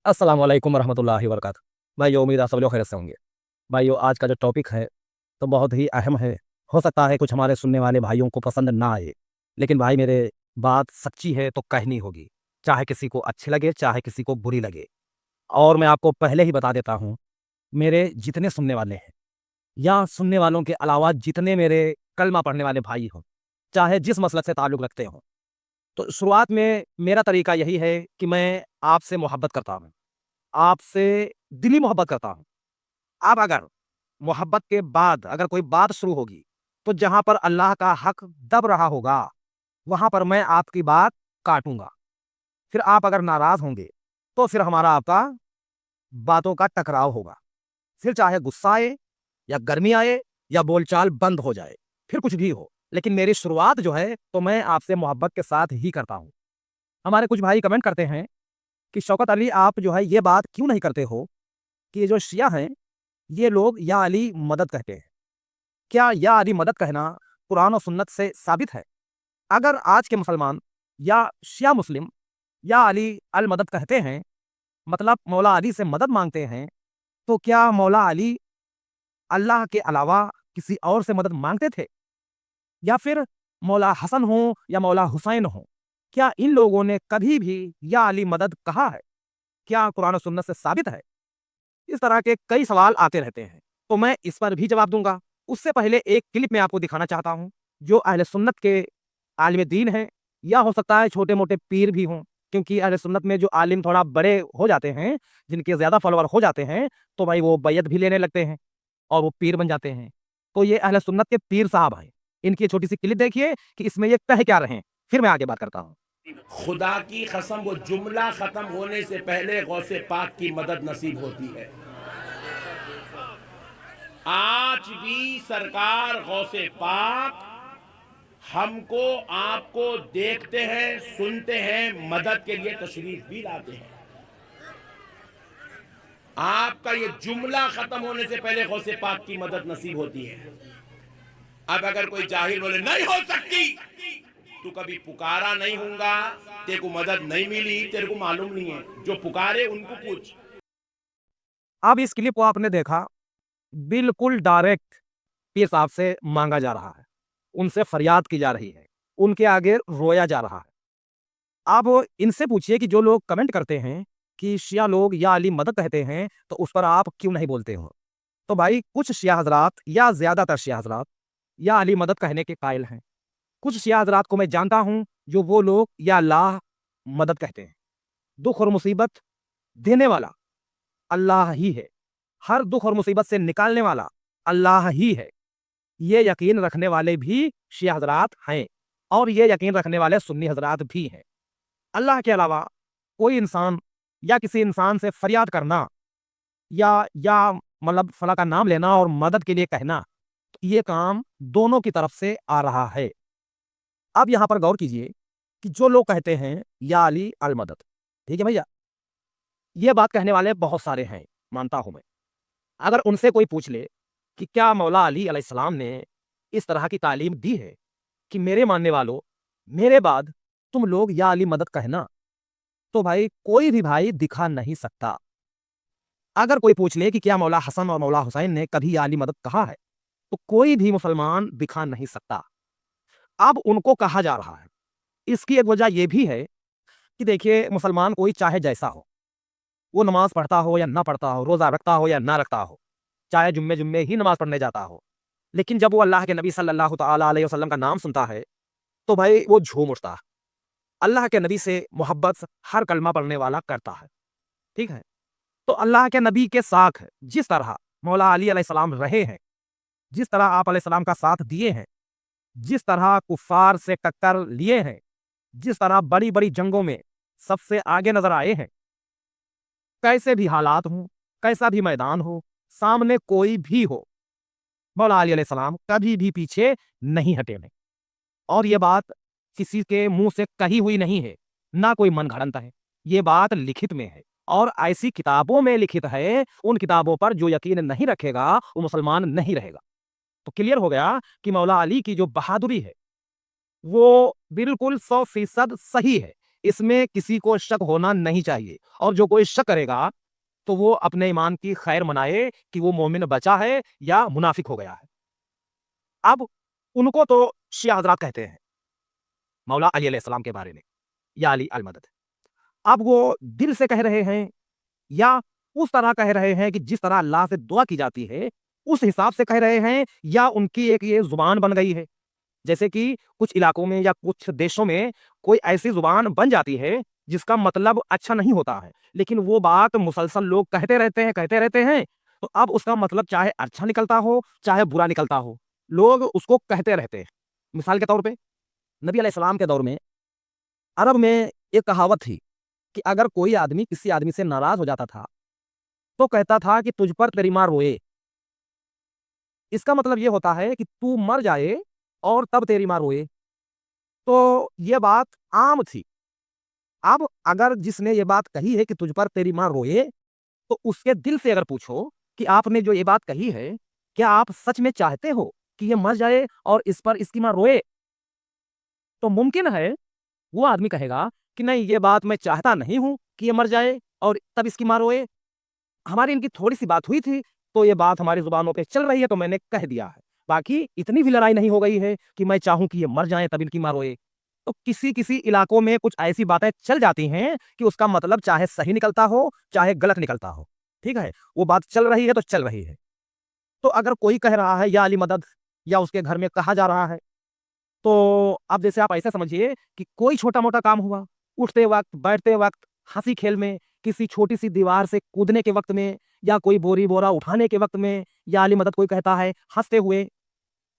अस्सलाम वालेकुम वरहमतुल्लाहि वबरकातुहू। भाइयों, उम्मीद आप सब लोग खैरियत से होंगे। भाइयों, आज का जो टॉपिक है तो बहुत ही अहम है। हो सकता है कुछ हमारे सुनने वाले भाइयों को पसंद ना आए, लेकिन भाई मेरे बात सच्ची है तो कहनी होगी, चाहे किसी को अच्छी लगे, चाहे किसी को बुरी लगे। और मैं आपको पहले ही बता देता हूँ, मेरे जितने सुनने वाले हैं या सुनने वालों के अलावा जितने मेरे कलमा पढ़ने वाले भाई हों, चाहे जिस मसलक से ताल्लुक़ रखते हों, तो शुरुआत में मेरा तरीका यही है कि मैं आपसे मोहब्बत करता हूँ, आपसे दिली मोहब्बत करता हूँ। अब अगर मोहब्बत के बाद अगर कोई बात शुरू होगी, तो जहाँ पर अल्लाह का हक दब रहा होगा, वहाँ पर मैं आपकी बात काटूँगा। फिर आप अगर नाराज़ होंगे, तो फिर हमारा आपका बातों का टकराव होगा। फिर चाहे गुस्सा आए या गर्मी आए या बोलचाल बंद हो जाए, फिर कुछ भी हो। लेकिन मेरी शुरुआत जो है, तो मैं आपसे मोहब्बत के साथ ही करता हूँ। हमारे कुछ भाई कमेंट करते हैं कि शौकत अली, आप जो है ये बात क्यों नहीं करते हो कि ये जो शिया हैं, ये लोग या अली मदद कहते हैं। क्या या अली मदद कहना कुरान और सुन्नत से साबित है? अगर आज के मुसलमान या शिया मुस्लिम या अली अल मदद कहते हैं, मतलब मौला अली से मदद मांगते हैं, तो क्या मौला अली अल्लाह के अलावा किसी और से मदद मांगते थे? या फिर मौला हसन हो या मौला हुसैन हो, क्या इन लोगों ने कभी भी या अली मदद कहा है? क्या कुरान और सुन्नत से साबित है? इस तरह के कई सवाल आते रहते हैं, तो मैं इस पर भी जवाब दूंगा। उससे पहले एक क्लिप मैं आपको दिखाना चाहता हूं, जो अहले सुन्नत के आलिम दीन हैं, या हो सकता है छोटे मोटे पीर भी हों, क्योंकि अहले सुन्नत में जो आलिम थोड़ा बड़े हो जाते हैं, जिनके ज्यादा फॉलोअर हो जाते हैं, तो भाई वो बैयत भी लेने लगते हैं और वो पीर बन जाते हैं। तो ये अहले सुन्नत के पीर साहब हैं। इनकी छोटी सी क्लिप देखिए कि इसमें ये कह क्या रहे हैं, फिर मैं आगे बात करता हूँ। खुदा की कसम, वो जुमला खत्म होने से पहले गौसे पाक की मदद नसीब होती है। आज भी सरकार गौसे पाक हमको आपको देखते हैं, सुनते हैं, मदद के लिए तशरीफ भी लाते हैं। आपका ये जुमला खत्म होने से पहले गौसे पाक की मदद नसीब होती है। अब अगर कोई जाहिल बोले नहीं हो सकती, तू कभी पुकारा नहीं होगा, तेरे को मदद नहीं मिली, तेरे को मालूम नहीं है। जो पुकारे उनको पूछ। अब इस क्लिप को आपने देखा, बिल्कुल डायरेक्ट पीर साहब से मांगा जा रहा है, उनसे फरियाद की जा रही है, उनके आगे रोया जा रहा है। आप इनसे पूछिए कि जो लोग कमेंट करते हैं कि शिया लोग या अली मदद कहते हैं, तो उस पर आप क्यों नहीं बोलते हो? तो भाई कुछ शिया हजरात या ज्यादातर शिया हजरात या अली मदद कहने के कायल हैं। कुछ शिया हजरात को मैं जानता हूं, जो वो लोग या अल्लाह मदद कहते हैं। दुख और मुसीबत देने वाला अल्लाह ही है। हर दुख और मुसीबत से निकालने वाला अल्लाह ही है। ये यकीन रखने वाले भी शिया हजरात हैं, और ये यकीन रखने वाले सुन्नी हजरात भी हैं। अल्लाह के अलावा कोई इंसान या किसी इंसान से फरियाद करना या मतलब फला का नाम लेना और मदद के लिए कहना, ये काम दोनों की तरफ से आ रहा है। अब यहां पर गौर कीजिए कि जो लोग कहते हैं या अली अल मदद, ठीक है भैया, ये बात कहने वाले बहुत सारे हैं, मानता हूं मैं। अगर उनसे कोई पूछ ले कि क्या मौला अली अलैहिस्सलाम ने इस तरह की तालीम दी है कि मेरे मानने वालों, मेरे बाद तुम लोग या अली मदद कहना, तो भाई कोई भी भाई दिखा नहीं सकता। अगर कोई पूछ ले कि क्या मौला हसन और मौला हुसैन ने कभी या अली मदद कहा है, तो कोई भी मुसलमान दिखा नहीं सकता। अब उनको कहा जा रहा है। इसकी एक वजह यह भी है कि देखिए, मुसलमान कोई चाहे जैसा हो, वो नमाज पढ़ता हो या ना पढ़ता हो, रोजा रखता हो या ना रखता हो, चाहे जुम्मे जुम्मे ही नमाज पढ़ने जाता हो, लेकिन जब वो अल्लाह के नबी सल्लल्लाहु तआला अलैहि वसल्लम का नाम सुनता है, तो भाई वो झूम उठता है। अल्लाह के नबी से मोहब्बत हर कलमा पढ़ने वाला करता है, ठीक है? तो अल्लाह के नबी के साथ जिस तरह मौला अली अलैहिस्सलाम रहे हैं, जिस तरह आप अलैहिस्सलाम का साथ दिए हैं, जिस तरह कुफ़ार से टक्कर लिए हैं, जिस तरह बड़ी-बड़ी जंगों में सबसे आगे नज़र आए हैं, कैसे भी हालात हों, कैसा भी मैदान हो, सामने कोई भी हो, मौला अली अलैहिस्सलाम कभी भी पीछे नहीं हटे हैं। और ये बात किसी के मुँह से कही हुई नहीं है, ना कोई मनगढ़ंत है। ये बात लिखित में है, और ऐसी किताबों में लिखित है, उन किताबों पर जो यकीन नहीं रखेगा, वो मुसलमान नहीं रहेगा। तो क्लियर हो गया कि मौला अली की जो बहादुरी है, वो बिल्कुल 100% सही है। इसमें किसी को शक होना नहीं चाहिए, और जो कोई शक करेगा तो वो अपने ईमान की खैर मनाए कि वो मोमिन बचा है या मुनाफिक हो गया है। अब उनको तो शिया हजरात कहते हैं मौला अली अलैहिस्सलाम के बारे में, या अली अल मदद। अब वो दिल से कह रहे हैं या उस तरह कह रहे हैं कि जिस तरह अल्लाह से दुआ की जाती है उस हिसाब से कह रहे हैं, या उनकी एक ये जुबान बन गई है। जैसे कि कुछ इलाकों में या कुछ देशों में कोई ऐसी जुबान बन जाती है जिसका मतलब अच्छा नहीं होता है, लेकिन वो बात मुसलसल लोग कहते रहते हैं, तो अब उसका मतलब चाहे अच्छा निकलता हो चाहे बुरा निकलता हो, लोग उसको कहते रहते हैं। मिसाल के तौर पे नबी अलैहिस्सलाम के दौर में अरब में एक कहावत थी कि अगर कोई आदमी किसी आदमी से नाराज हो जाता था तो कहता था कि तुझ पर तेरी माँ रोए। इसका मतलब ये होता है कि तू मर जाए और तब तेरी माँ रोए। तो ये बात आम थी। अब अगर जिसने ये बात कही है कि तुझ पर तेरी माँ रोए, तो उसके दिल से अगर पूछो कि आपने जो ये बात कही है, क्या आप सच में चाहते हो कि ये मर जाए और इस पर इसकी माँ रोए? तो मुमकिन है वो आदमी कहेगा कि नहीं, ये बात मैं चाहता नहीं हूं कि ये मर जाए और तब इसकी माँ रोए। हमारी इनकी थोड़ी-सी बात हुई थी, तो ये बात हमारी ज़ुबानों पे चल रही है, तो मैंने कह दिया है। बाकी इतनी भी लड़ाई नहीं हो गई है कि मैं चाहूँ कि ये मर जाएँ तब इनकी माँ रोए। तो किसी-किसी इलाकों में कुछ ऐसी बातें चल जाती हैं कि उसका मतलब चाहे सही निकलता हो, चाहे गलत निकलता हो। ठीक है? वो बात चल रही है तो चल रही है। तो अगर कोई कह रहा है या अली मदद, या उसके घर में कहा जा रहा है, तो अब जैसे आप ऐसा समझिए कि कोई छोटा-मोटा काम हुआ, उठते वक़्त, बैठते वक़्त, हँसी-खेल में, किसी छोटी-सी दीवार से कूदने के वक़्त में, या कोई बोरी-बोरा उठाने के वक़्त में, या अली मदद कोई कहता है हँसते हुए,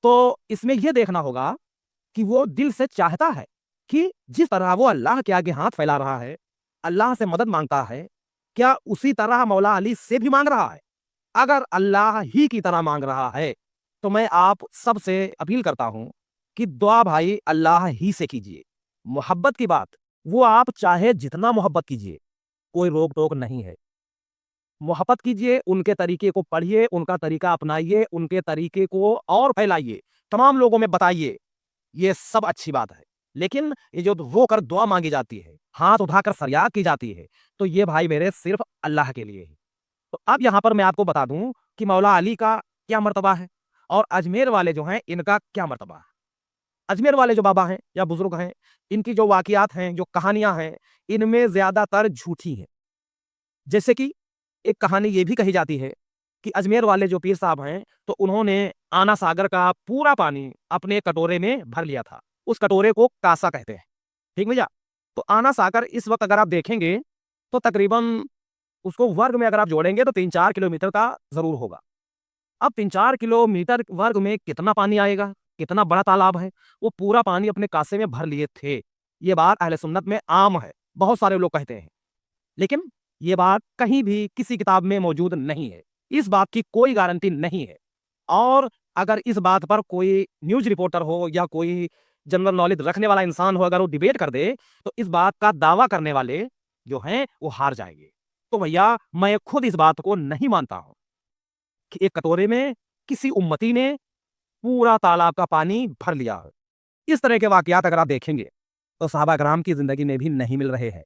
तो इसमें ये देखना होगा कि वो दिल से चाहता है कि जिस तरह वो अल्लाह के आगे हाथ फैला रहा है, अल्लाह से मदद माँगता है, क्या उसी तरह मौला अली से भी माँग रहा है? अगर अल्लाह ही की तरह माँग रहा है, तो मैं आप सबसे अपील करता हूँ कि दुआ भाई अल्लाह ही से कीजिए। मोहब्बत की बात, वो आप चाहे जितना मोहब्बत कीजिए, कोई रोक-टोक नहीं है। मोहब्बत कीजिए, उनके तरीके को पढ़िए, उनका तरीका अपनाइए, उनके तरीके को और फैलाइए, तमाम लोगों में बताइए, ये सब अच्छी बात है। लेकिन ये जो रोकर दुआ माँगी जाती है, हाथ उठाकर फरियाद की जाती है, तो ये भाई मेरे सिर्फ़ अल्लाह के लिए है। तो अब यहाँ पर मैं आपको बता दूँ कि मौला अली का क्या मर्तबा है और अजमेर वाले जो हैं इनका क्या मर्तबा है। अजमेर वाले जो बाबा हैं या बुज़ुर्ग हैं, इनकी जो वाक़ियात हैं, जो कहानियाँ हैं, इनमें ज़्यादातर झूठी हैं। जैसे कि एक कहानी ये भी कही जाती है कि अजमेर वाले जो पीर साहब हैं, तो उन्होंने आना सागर का पूरा पानी अपने कटोरे में भर लिया था। उस कटोरे को कासा कहते हैं। ठीक भैया? तो आना सागर इस वक़्त अगर आप देखेंगे, तो तकरीबन उसको वर्ग में अगर आप जोड़ेंगे तो 3-4 किलोमीटर का ज़रूर होगा। अब 3-4 किलोमीटर वर्ग में कितना पानी आएगा? कितना बड़ा तालाब है? वो पूरा पानी अपने कासे में भर लिए थे। ये बात अहले सुन्नत में आम है। बहुत सारे लोग कहते हैं। लेकिन ये बात कहीं भी किसी किताब में मौजूद नहीं है। इस बात की कोई गारंटी नहीं है। और अगर इस बात पर कोई न्यूज़ रिपोर्टर हो या कोई जनरल नॉलेज रखने वाला इंसान हो, अगर वो डिबेट कर दे, तो इस बात का दावा करने वाले जो हैं, वो हार जाएँगे। तो भैया मैं खुद इस बात को नहीं मानता हूँ कि एक कटोरे में किसी उम्मती ने पूरा तालाब का पानी भर लिया हो। इस तरह के वाक़ियात अगर आप देखेंगे, तो सहाबा किराम की ज़िंदगी में भी नहीं मिल रहे हैं।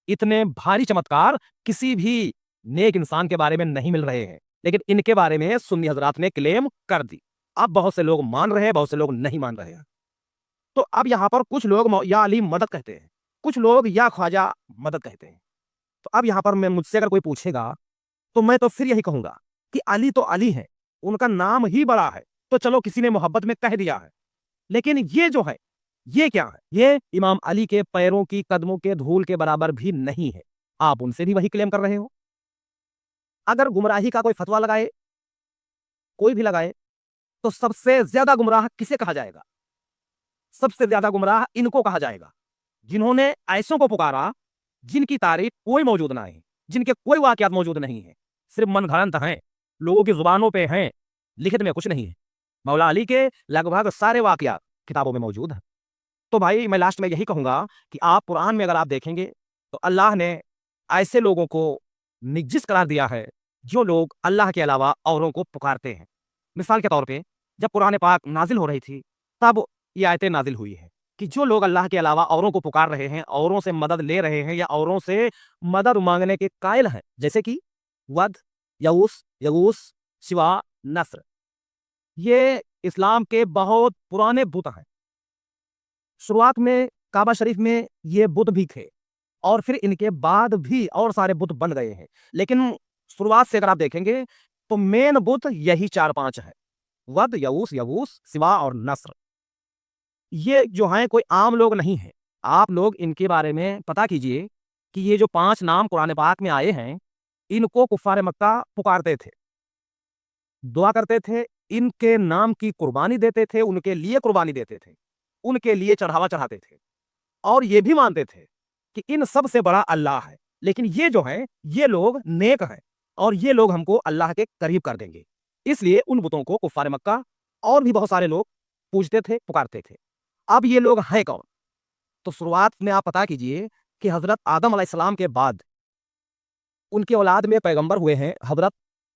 इतने भारी चमत्कार किसी भी नेक इंसान के बारे में नहीं मिल रहे हैं, लेकिन इनके बारे में सुन्नी हज़रात ने क्लेम कर दी। अब बहुत से लोग मान रहे हैं, बहुत से लोग नहीं मान रहे हैं। तो अब यहाँ पर कुछ लोग या अली मदद कहते हैं, कुछ लोग या ख्वाजा मदद कहते हैं। तो अब यहाँ पर मैं मुझसे अगर कोई पूछेगा, तो मैं तो फिर यही कहूँगा कि अली तो अली है, उनका नाम ही बड़ा है, तो चलो किसी ने मोहब्बत में कह दिया है। लेकिन ये जो है, ये क्या है? ये इमाम अली के पैरों की कदमों के धूल के बराबर भी नहीं है। आप उनसे भी वही क्लेम कर रहे हो। अगर गुमराही का कोई फतवा लगाए, कोई भी लगाए, तो सबसे ज़्यादा गुमराह किसे कहा जाएगा? सबसे ज़्यादा गुमराह इनको कहा जाएगा, जिन्होंने ऐसों को पुकारा, जिनकी तारीख कोई मौजूद ना है, जिनके कोई वाक़यात मौजूद नहीं है, सिर्फ़ मनगढ़ंत हैं, लोगों की ज़ुबानों पे हैं, लिखित में कुछ नहीं है। मौला अली के लगभग सारे वाक़यात किताबों में मौजूद हैं। तो भाई मैं लास्ट में यही कहूँगा कि आप कुरान में अगर आप देखेंगे, तो अल्लाह ने ऐसे लोगों को निजिस करार दिया है, जो लोग अल्लाह के अलावा औरों को पुकारते हैं। मिसाल के तौर पे जब कुरान पाक नाज़िल हो रही थी, तब ये आयतें नाज़िल हुई हैं। कि जो लोग अल्लाह के अलावा औरों को पुकार रहे हैं, औरों से मदद ले रहे हैं या औरों से मदद मांगने के कायल हैं, जैसे कि वद, यऊस, यगूस, सिवा, नस्र, ये इस्लाम के बहुत पुराने बुत हैं। शुरुआत में काबा शरीफ में ये बुत भी थे और फिर इनके बाद भी और सारे बुत बन गए हैं, लेकिन शुरुआत से अगर आप देखेंगे तो मेन बुत यही 4-5 है, वद, यऊस, यगूस, सिवा और नस्र। ये जो हैं कोई आम लोग नहीं हैं। आप लोग इनके बारे में पता कीजिए कि ये जो 5 नाम कुरान पाक में आए हैं, इनको कुफ़ार मक्का पुकारते थे, दुआ करते थे, इनके नाम की कुर्बानी देते थे, उनके लिए कुर्बानी देते थे, उनके लिए चढ़ावा चढ़ाते थे और ये भी मानते थे कि इन सब से बड़ा अल्लाह है। लेकिन ये जो हैं, ये लोग नेक हैं और ये लोग हमको अल्लाह के करीब कर देंगे। इसलिए उन बुतों को कुफ़ार मक्का और भी बहुत सारे लोग पूजते थे, पुकारते थे। अब ये लोग हैं कौन? तो शुरुआत में आप पता कीजिए कि हज़रत आदम अलैहिस्सलाम के बाद उनकी औलाद में पैगंबर हुए हैं हज़रत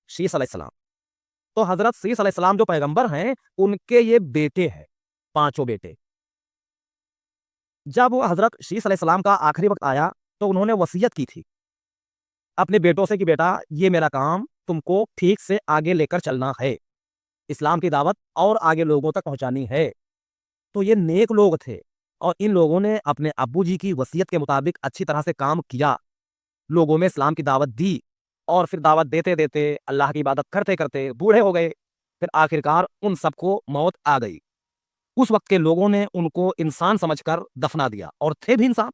शीस अलैहिस्सलाम। तो हज़रत शीस अलैहिस्सलाम जो पैगंबर हैं, उनके ये बेटे हैं, पाँचों बेटे। जब वो हज़रत शीस अलैहिस्सलाम का आखिरी वक़्त आया, तो उन्होंने वसीयत की थी अपने बेटों से कि बेटा ये मेरा काम तुमको ठीक से आगे लेकर चलना है। इस्लाम की दावत और आगे लोगों तक पहुँचानी है। तो ये नेक लोग थे और इन लोगों ने अपने अब्बूजी की वसीयत के मुताबिक अच्छी तरह से काम किया। लोगों में इस्लाम की दावत दी और फिर दावत देते-देते, अल्लाह की इबादत करते-करते बूढ़े हो गए। फिर आखिरकार उन सबको मौत आ गई। उस वक़्त के लोगों ने उनको इंसान समझकर दफना दिया और थे भी इंसान।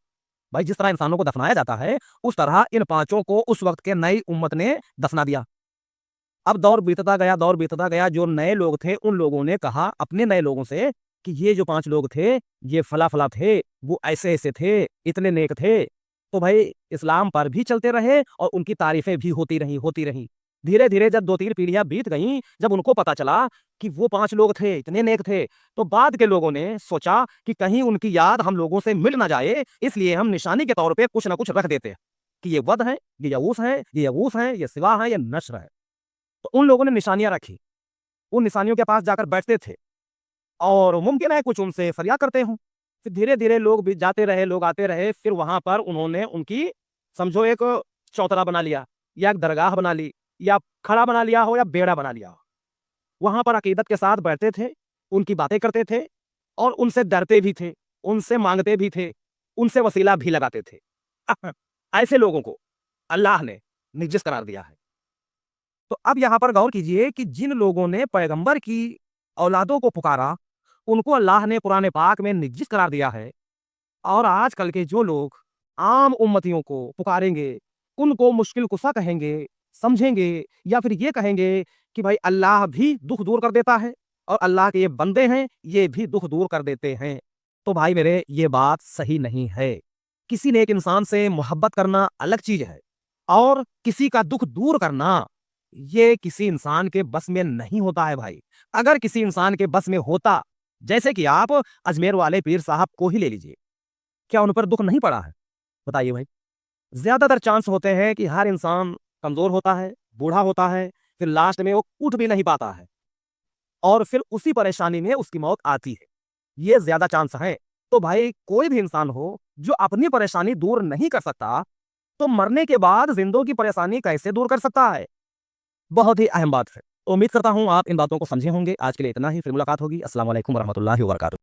भाई जिस तरह इंसानों को दफनाया जाता है, उस तरह इन पाँचों को उस वक़्त के नई उम्मत ने दफना दिया। अब दौर बीतता गया, जो नए लोग थे, उन लोगों ने कहा अपने नए लोगों से कि ये जो 5 लोग थे, ये फला-फला थे, वो ऐसे-ऐसे थे, इतने नेक थे। तो भाई इस्लाम पर भी चलते रहे और उनकी तारीफ़ें भी होती रहीं। धीरे-धीरे जब 2-3 पीढ़ियाँ बीत गईं, जब उनको पता चला कि वो 5 लोग थे, इतने नेक थे, तो बाद के लोगों ने सोचा कि कहीं उनकी याद हम लोगों से मिल ना जाए, इसलिए हम निशानी के तौर पे कुछ ना कुछ रख देते हैं कि ये वद हैं, ये यऊस हैं, ये यगूस हैं, ये सिवा हैं, ये नस्र है। तो उन लोगों ने निशानियाँ रखी। उन निशानियों के पास जाकर बैठते थे और मुमकिन है कुछ उनसे फरियाद करते हों। फिर धीरे-धीरे लोग भी जाते रहे, लोग आते रहे, फिर वहाँ पर उन्होंने उनकी समझो एक चौतरा बना लिया या एक दरगाह बना ली या खड़ा बना लिया हो या बेड़ा बना लिया हो। वहाँ पर अकीदत के साथ बैठते थे, उनकी बातें करते थे और उनसे डरते भी थे, उनसे माँगते भी थे, उनसे वसीला भी लगाते थे। ऐसे लोगों को अल्लाह ने निजिस करार दिया है। तो अब यहाँ पर गौर कीजिए कि जिन लोगों ने पैगंबर की औलादों को पुकारा, उनको अल्लाह ने कुरान पाक में निजिस करार दिया है और आजकल के जो लोग आम उम्मतियों को पुकारेंगे, उनको मुश्किल कुशा कहेंगे, समझेंगे या फिर ये कहेंगे कि भाई अल्लाह भी दुख दूर कर देता है और अल्लाह के ये बंदे हैं, ये भी दुख दूर कर देते हैं। तो भाई मेरे ये बात सही नहीं है। किसी नेक इंसान से मोहब्बत करना अलग चीज़ है और किसी का दुख दूर करना, ये किसी इंसान के बस में नहीं होता है भाई। अगर किसी इंसान के बस में होता, जैसे कि आप अजमेर वाले पीर साहब को ही ले लीजिए, क्या उन पर दुख नहीं पड़ा है? बताइए भाई। ज़्यादातर चांस होते हैं कि हर इंसान कमज़ोर होता है, बूढ़ा होता है, फिर लास्ट में वो उठ भी नहीं पाता है और फिर उसी परेशानी में उसकी मौत आती है। ये ज़्यादा चांस हैं। तो भाई कोई भी इंसान हो, जो अपनी परेशानी दूर नहीं कर सकता, तो मरने के बाद ज़िंदों की परेशानी कैसे दूर कर सकता है? बहुत ही अहम बात है। उम्मीद करता हूँ आप इन बातों को समझे होंगे। आज के लिए इतना ही, फिर मुलाकात होगी। अस्सलाम वालेकुम व रहमतुल्लाहि व बरकातुहू।